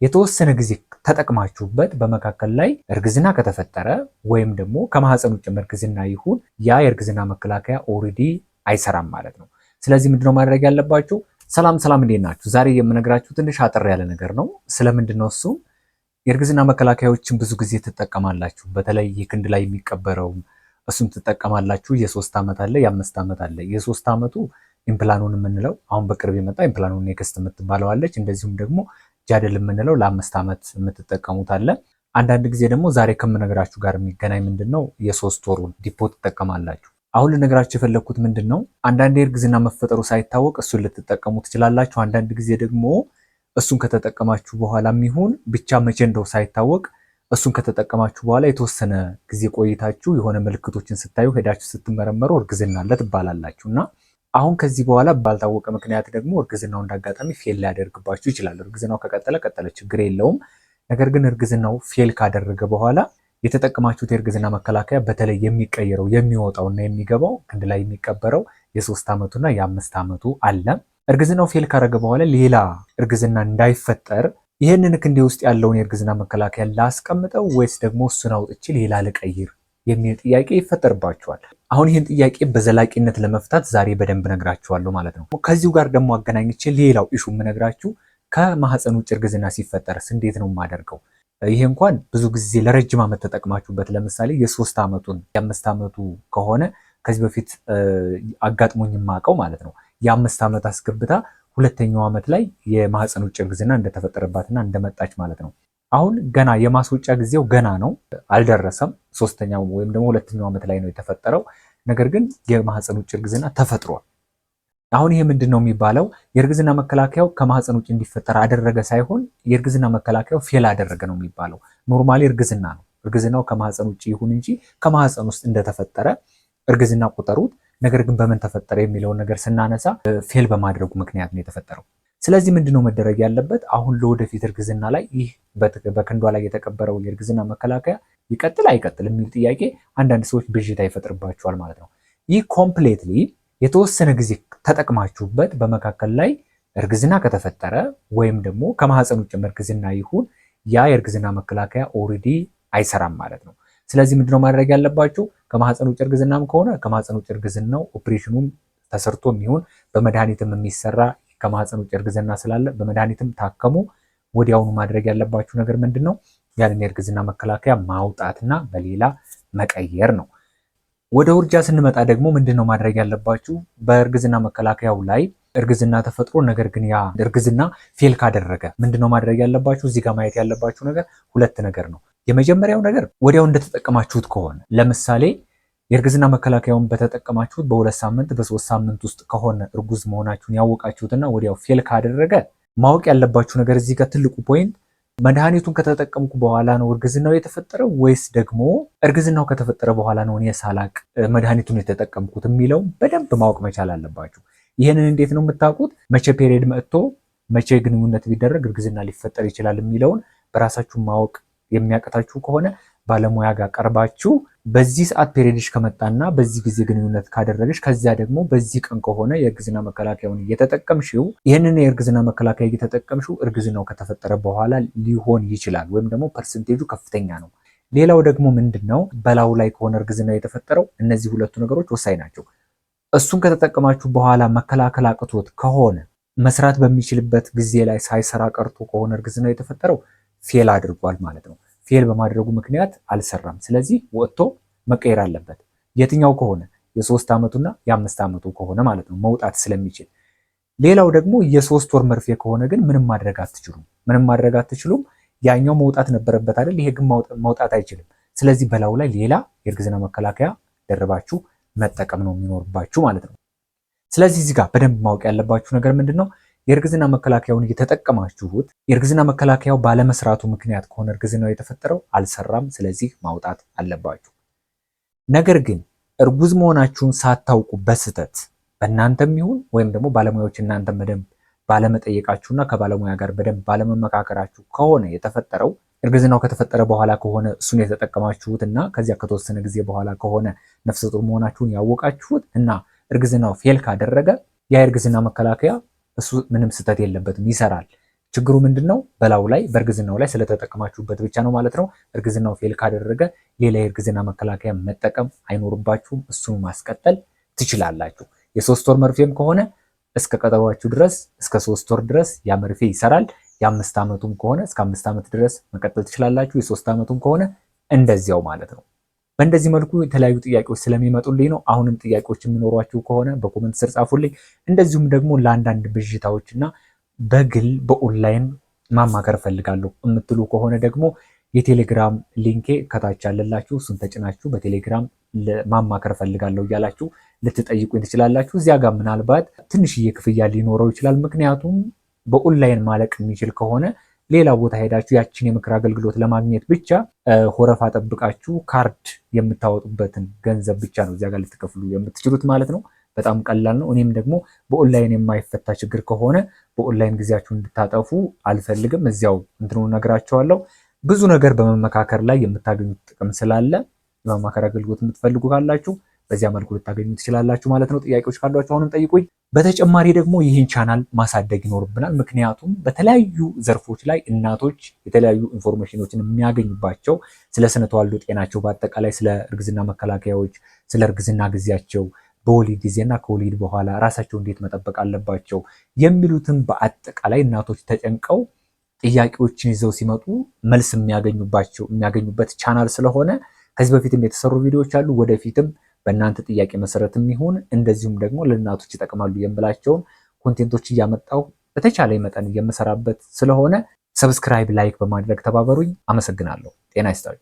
የተወሰነ ጊዜ ተጠቅማችሁበት በመካከል ላይ እርግዝና ከተፈጠረ ወይም ደግሞ ከማህፀን ውጭ እርግዝና ይሁን ያ የእርግዝና መከላከያ ኦልሬዲ አይሰራም ማለት ነው። ስለዚህ ምንድነው ማድረግ ያለባችሁ? ሰላም እንዴት ናችሁ? ዛሬ የምነግራችሁ ትንሽ አጠር ያለ ነገር ነው። ስለምንድነው እሱ? የእርግዝና መከላከያዎችን ብዙ ጊዜ ትጠቀማላችሁ። በተለይ የክንድ ላይ የሚቀበረው እሱን ትጠቀማላችሁ። የ3 ዓመት አለ፣ የ5 ዓመት አለ። የ3 ዓመቱ ኢምፕላኑን የምንለው አሁን በቅርብ የመጣ ኢምፕላኑን ኔክስት የምትባለው አለች። እንደዚሁም ደግሞ ጃደል የምንለው ለ5 ዓመት የምትጠቀሙት አለ። አንዳንድ ጊዜ ደግሞ ዛሬ ከምነግራችሁ ጋር የሚገናኝ ምንድነው የ3 ወሩን ዲፖ ትጠቀማላችሁ። አሁን ልነግራችሁ የፈለኩት ምንድነው አንዳንዴ እርግዝና መፈጠሩ ሳይታወቅ እሱን ልትጠቀሙ ትችላላችሁ። አንዳንድ ጊዜ ደግሞ እሱን ከተጠቀማችሁ በኋላም ይሁን ብቻ መቼ እንደው ሳይታወቅ እሱን ከተጠቀማችሁ በኋላ የተወሰነ ጊዜ ቆይታችሁ የሆነ ምልክቶችን ስታዩ ሄዳችሁ ስትመረመሩ እርግዝና አለ ትባላላችሁና አሁን ከዚህ በኋላ ባልታወቀ ምክንያት ደግሞ እርግዝናው እንዳጋጣሚ ፌል ሊያደርግባችሁ ይችላል። እርግዝናው ከቀጠለ ችግር የለውም። ነገር ግን እርግዝናው ፌል ካደረገ በኋላ የተጠቀማችሁት የእርግዝና መከላከያ በተለይ የሚቀየረው የሚወጣውና የሚገባው ክንድ ላይ የሚቀበረው የ3 ዓመቱና የ5 ዓመቱ አለ። እርግዝናው ፌል ካደረገ በኋላ ሌላ እርግዝና እንዳይፈጠር ይህንን ክንዴ ውስጥ ያለውን የእርግዝና መከላከያ ላስቀምጠው ወይስ ደግሞ እሱን አውጥቼ ሌላ ልቀይር የሚል ጥያቄ ይፈጠርባችኋል። አሁን ይህን ጥያቄ በዘላቂነት ለመፍታት ዛሬ በደንብ ነግራችኋለሁ ማለት ነው። ከዚሁ ጋር ደግሞ አገናኝቼ ሌላው ኢሹ የምነግራችሁ ከማህፀን ውጭ እርግዝና ሲፈጠርስ እንዴት ነው የማደርገው? ይሄ እንኳን ብዙ ጊዜ ለረጅም ዓመት ተጠቅማችሁበት ለምሳሌ የ3 ዓመቱን የ5 ዓመቱ ከሆነ ከዚህ በፊት አጋጥሞኝ የማውቀው ማለት ነው የ5 ዓመት አስገብታ ሁለተኛው ዓመት ላይ የማህፀን ውጭ እርግዝና እንደተፈጠረባትና እንደመጣች ማለት ነው። አሁን ገና የማስወጫ ጊዜው ገና ነው አልደረሰም። 3ኛው ወይም ደግሞ 2ኛው ዓመት ላይ ነው የተፈጠረው። ነገር ግን የማህፀን ውጭ እርግዝና ተፈጥሯል። አሁን ይሄ ምንድነው የሚባለው? የእርግዝና መከላከያው ከማህፀን ውጭ እንዲፈጠር አደረገ ሳይሆን የእርግዝና መከላከያው ፌል አደረገ ነው የሚባለው። ኖርማሊ እርግዝና ነው። እርግዝናው ከማህፀን ውጭ ይሁን እንጂ ከማህፀን ውስጥ እንደተፈጠረ እርግዝና ቁጠሩት። ነገር ግን በምን ተፈጠረ የሚለውን ነገር ስናነሳ ፌል በማድረጉ ምክንያት ነው የተፈጠረው። ስለዚህ ምንድነው መደረግ ያለበት? አሁን ለወደፊት እርግዝና ላይ ይህ በክንዷ ላይ የተቀበረው የእርግዝና መከላከያ ይቀጥል አይቀጥል የሚል ጥያቄ አንዳንድ ሰዎች ብዥታ ይፈጥርባቸዋል ማለት ነው። ይህ ኮምፕሌትሊ የተወሰነ ጊዜ ተጠቅማችሁበት በመካከል ላይ እርግዝና ከተፈጠረ ወይም ደግሞ ከማህፀን ውጭ እርግዝና ይሁን ያ የእርግዝና መከላከያ ኦልሬዲ አይሰራም ማለት ነው። ስለዚህ ምንድነው ማድረግ ያለባችሁ? ከማህፀን ውጭ እርግዝናም ከሆነ ከማህፀን ውጭ እርግዝናው ኦፕሬሽኑም ተሰርቶም ይሁን በመድኃኒትም የሚሰራ ከማህፀን ውጭ እርግዝና ስላለ በመድኃኒትም ታከሙ። ወዲያውኑ ማድረግ ያለባችሁ ነገር ምንድነው? ያንን የእርግዝና መከላከያ ማውጣትና በሌላ መቀየር ነው። ወደ ውርጃ ስንመጣ ደግሞ ምንድነው ማድረግ ያለባችሁ? በእርግዝና መከላከያው ላይ እርግዝና ተፈጥሮ ነገር ግን ያ እርግዝና ፌል ካደረገ ምንድነው ማድረግ ያለባችሁ? እዚህ ጋር ማየት ያለባችሁ ነገር ሁለት ነገር ነው። የመጀመሪያው ነገር ወዲያው እንደተጠቀማችሁት ከሆነ ለምሳሌ የእርግዝና መከላከያውን በተጠቀማችሁት በ2 ሳምንት በ3 ሳምንት ውስጥ ከሆነ እርጉዝ መሆናችሁን ያወቃችሁትና ወዲያው ፌል ካደረገ ማወቅ ያለባችሁ ነገር እዚህ ጋር ትልቁ ፖይንት መድኃኒቱን ከተጠቀምኩ በኋላ ነው እርግዝናው የተፈጠረው ወይስ ደግሞ እርግዝናው ከተፈጠረ በኋላ ነው እኔ ሳላቅ መድኃኒቱን የተጠቀምኩት የሚለው በደንብ ማወቅ መቻል አለባችሁ። ይህንን እንዴት ነው የምታውቁት? መቼ ፔሪየድ መጥቶ መቼ ግንኙነት ቢደረግ እርግዝና ሊፈጠር ይችላል የሚለውን በራሳችሁ ማወቅ የሚያቀታችሁ ከሆነ ባለሙያ ጋር ቀርባችሁ በዚህ ሰዓት ፔሪየድሽ ከመጣና በዚህ ጊዜ ግንኙነት ካደረገሽ ከዚያ ደግሞ በዚህ ቀን ከሆነ የእርግዝና መከላከያውን እየተጠቀምሽው ይህንን የእርግዝና መከላከያ እየተጠቀምሽው እርግዝናው ከተፈጠረ በኋላ ሊሆን ይችላል ወይም ደግሞ ፐርሰንቴጁ ከፍተኛ ነው። ሌላው ደግሞ ምንድነው በላዩ ላይ ከሆነ እርግዝናው የተፈጠረው እነዚህ ሁለቱ ነገሮች ወሳኝ ናቸው። እሱን ከተጠቀማችሁ በኋላ መከላከል አቅቶት ከሆነ መስራት በሚችልበት ጊዜ ላይ ሳይሰራ ቀርቶ ከሆነ እርግዝናው የተፈጠረው ፌል አድርጓል ማለት ነው። ፌል በማድረጉ ምክንያት አልሰራም። ስለዚህ ወጥቶ መቀየር አለበት። የትኛው ከሆነ የ3 ዓመቱና የ5 ዓመቱ ከሆነ ማለት ነው መውጣት ስለሚችል። ሌላው ደግሞ የ3 ወር መርፌ ከሆነ ግን ምንም ማድረግ አትችሉም። ያኛው መውጣት ነበረበት አይደል? ይሄ ግን መውጣት አይችልም። ስለዚህ በላዩ ላይ ሌላ የእርግዝና መከላከያ ደርባችሁ መጠቀም ነው የሚኖርባችሁ ማለት ነው። ስለዚህ እዚህ ጋር በደንብ ማወቅ ያለባችሁ ነገር ምንድነው? የእርግዝና መከላከያውን እየተጠቀማችሁት የእርግዝና መከላከያው ባለመስራቱ ምክንያት ከሆነ እርግዝናው የተፈጠረው አልሰራም። ስለዚህ ማውጣት አለባችሁ። ነገር ግን እርጉዝ መሆናችሁን ሳታውቁ በስተት በእናንተም ይሁን ወይም ደግሞ ባለሙያዎች እናንተም በደንብ ባለመጠየቃችሁና ከባለሙያ ጋር በደንብ ባለመመካከራችሁ ከሆነ የተፈጠረው እርግዝናው ከተፈጠረ በኋላ ከሆነ እሱን የተጠቀማችሁት እና ከዚያ ከተወሰነ ጊዜ በኋላ ከሆነ ነፍሰ ጡር መሆናችሁን ያወቃችሁት እና እርግዝናው ፌል ካደረገ ያ የእርግዝና መከላከያ እሱ ምንም ስህተት የለበትም፣ ይሰራል። ችግሩ ምንድነው? በላው ላይ በእርግዝናው ላይ ስለተጠቀማችሁበት ብቻ ነው ማለት ነው። እርግዝናው ፌል ካደረገ ሌላ የእርግዝና መከላከያ መጠቀም አይኖርባችሁም። እሱን ማስቀጠል ትችላላችሁ። የ3 ወር መርፌም ከሆነ እስከ ቀጠሯችሁ ድረስ እስከ 3 ወር ድረስ ያ መርፌ ይሰራል። የ5 ዓመቱም ከሆነ እስከ 5 ዓመት ድረስ መቀጠል ትችላላችሁ። የ3 ዓመቱም ከሆነ እንደዚያው ማለት ነው። በእንደዚህ መልኩ የተለያዩ ጥያቄዎች ስለሚመጡልኝ ነው። አሁንም ጥያቄዎች የሚኖሯችሁ ከሆነ በኮመንት ስር ጻፉልኝ። እንደዚሁም ደግሞ ለአንዳንድ ብዥታዎችና በግል በኦንላይን ማማከር ፈልጋለሁ የምትሉ ከሆነ ደግሞ የቴሌግራም ሊንኬ ከታች ያለላችሁ እሱን ተጭናችሁ በቴሌግራም ማማከር ፈልጋለሁ እያላችሁ ልትጠይቁኝ ትችላላችሁ። እዚያ ጋር ምናልባት ትንሽዬ ክፍያ ሊኖረው ይችላል። ምክንያቱም በኦንላይን ማለቅ የሚችል ከሆነ ሌላ ቦታ ሄዳችሁ ያችን የምክር አገልግሎት ለማግኘት ብቻ ወረፋ ጠብቃችሁ ካርድ የምታወጡበትን ገንዘብ ብቻ ነው እዚያ ጋር ልትከፍሉ የምትችሉት ማለት ነው። በጣም ቀላል ነው። እኔም ደግሞ በኦንላይን የማይፈታ ችግር ከሆነ በኦንላይን ጊዜያችሁን እንድታጠፉ አልፈልግም። እዚያው እንትኑ ነግራቸዋለሁ። ብዙ ነገር በመመካከር ላይ የምታገኙት ጥቅም ስላለ የመማከር አገልግሎት የምትፈልጉ ካላችሁ በዚያ መልኩ ልታገኙ ትችላላችሁ ማለት ነው። ጥያቄዎች ካሏችሁ አሁንም ጠይቁኝ። በተጨማሪ ደግሞ ይህን ቻናል ማሳደግ ይኖርብናል። ምክንያቱም በተለያዩ ዘርፎች ላይ እናቶች የተለያዩ ኢንፎርሜሽኖችን የሚያገኙባቸው ስለ ስነ ተዋልዶ ጤናቸው፣ በአጠቃላይ ስለ እርግዝና መከላከያዎች፣ ስለ እርግዝና ጊዜያቸው፣ በወሊድ ጊዜና ከወሊድ በኋላ ራሳቸው እንዴት መጠበቅ አለባቸው የሚሉትን በአጠቃላይ እናቶች ተጨንቀው ጥያቄዎችን ይዘው ሲመጡ መልስ የሚያገኙበት ቻናል ስለሆነ ከዚህ በፊትም የተሰሩ ቪዲዮዎች አሉ። ወደፊትም በእናንተ ጥያቄ መሰረትም ይሁን እንደዚሁም ደግሞ ለእናቶች ይጠቅማሉ የምላቸውን ኮንቴንቶች እያመጣሁ በተቻለ መጠን የምሰራበት ስለሆነ ሰብስክራይብ፣ ላይክ በማድረግ ተባበሩኝ። አመሰግናለሁ። ጤና ይስጣችሁ።